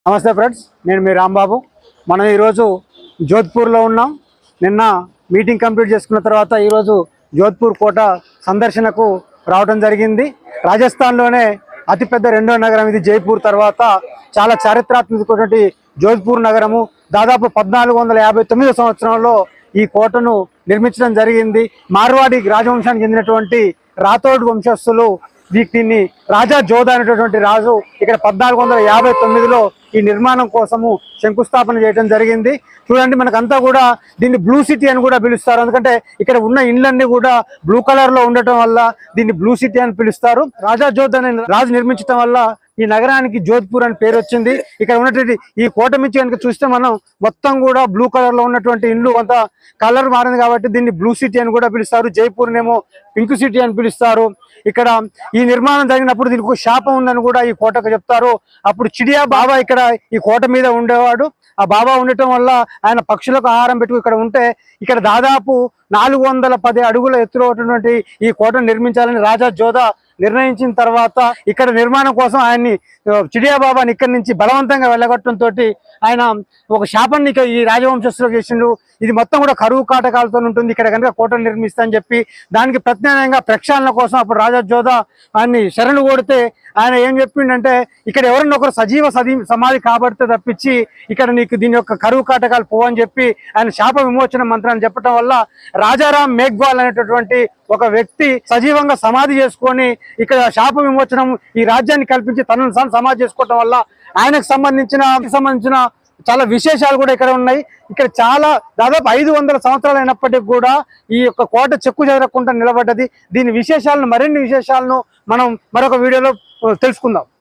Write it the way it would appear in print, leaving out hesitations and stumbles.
నమస్తే ఫ్రెండ్స్, నేను మీ రాంబాబు. మనం ఈరోజు జోధ్పూర్లో ఉన్నాం. నిన్న మీటింగ్ కంప్లీట్ చేసుకున్న తర్వాత ఈరోజు జోధ్పూర్ కోట సందర్శనకు రావడం జరిగింది. రాజస్థాన్లోనే అతిపెద్ద రెండో నగరం ఇది. జైపూర్ తర్వాత చాలా చారిత్రాత్మకమైనటువంటి జోధ్పూర్ నగరము దాదాపు 1459 సంవత్సరంలో ఈ కోటను నిర్మించడం జరిగింది. మార్వాడి రాజవంశానికి చెందినటువంటి రాథోడ్ వంశస్థులు దీన్ని రాజా జోధా అనేటటువంటి రాజు ఇక్కడ 1459లో ఈ నిర్మాణం కోసము శంకుస్థాపన చేయడం జరిగింది. చూడండి, మనకంతా కూడా దీన్ని బ్లూ సిటీ అని కూడా పిలుస్తారు. ఎందుకంటే ఇక్కడ ఉన్న ఇండ్లన్నీ కూడా బ్లూ కలర్ లో ఉండటం వల్ల దీన్ని బ్లూ సిటీ అని పిలుస్తారు. రాజా జోధా అనే రాజు నిర్మించడం వల్ల ఈ నగరానికి జోధ్పూర్ అని పేరు వచ్చింది. ఇక్కడ ఉన్నటువంటి ఈ కోట మించి కనుక చూస్తే మనం మొత్తం కూడా బ్లూ కలర్ లో ఉన్నటువంటి ఇండ్లు కొంత కలర్ మారింది కాబట్టి దీన్ని బ్లూ సిటీ అని కూడా పిలుస్తారు. జైపూర్ నేమో పింక్ సిటీ అని పిలుస్తారు. ఇక్కడ ఈ నిర్మాణం జరిగినప్పుడు దీనికి ఒక శాపం ఉందని కూడా ఈ కోటకు చెప్తారు. అప్పుడు చిడియా బాబా ఇక్కడ ఈ కోట మీద ఉండేవాడు. ఆ బాబా ఉండటం వల్ల ఆయన పక్షులకు ఆహారం పెట్టుకు ఇక్కడ ఉంటే ఇక్కడ దాదాపు 410 అడుగుల ఎత్తులో ఉన్నటువంటి ఈ కోటను నిర్మించాలని రాజా జోధా నిర్ణయించిన తర్వాత ఇక్కడ నిర్మాణం కోసం ఆయన్ని చిడియా బాబాని ఇక్కడి నుంచి బలవంతంగా వెళ్ళగొట్టడంతో ఆయన ఒక శాపాన్ని ఈ రాజవంశస్థులకు చేసిండు. ఇది మొత్తం కూడా కరువు కాటకాలతో ఉంటుంది, ఇక్కడ కనుక కోటను నిర్మిస్తా అని చెప్పి దానికి ప్రత్యామ్నాయంగా ప్రక్షాళన కోసం అప్పుడు రాజా జోధా ఆయన్ని శరణు కోడితే ఆయన ఏం చెప్పిండంటే ఇక్కడ ఎవరన్నా ఒకరు సజీవ సమాధి కాబడితే తప్పించి ఇక్కడ నీకు దీని యొక్క కరువు కాటకాలు పోవని చెప్పి ఆయన శాప విమోచన మంత్రాన్ని చెప్పడం వల్ల రాజారాం మేఘ్వాల్ అనేటటువంటి ఒక వ్యక్తి సజీవంగా సమాధి చేసుకొని ఇక్కడ శాప విమోచనం ఈ రాజ్యాన్ని కల్పించి తనను సమాధి చేసుకోవడం వల్ల ఆయనకు సంబంధించిన చాలా విశేషాలు కూడా ఇక్కడ ఉన్నాయి. ఇక్కడ చాలా దాదాపు 500 సంవత్సరాలు అయినప్పటికీ కూడా ఈ యొక్క కోట చెక్కు చెదరకుండా నిలబడ్డది. దీని విశేషాలను మరిన్ని విశేషాలను మనం మరొక వీడియోలో తెలుసుకుందాం.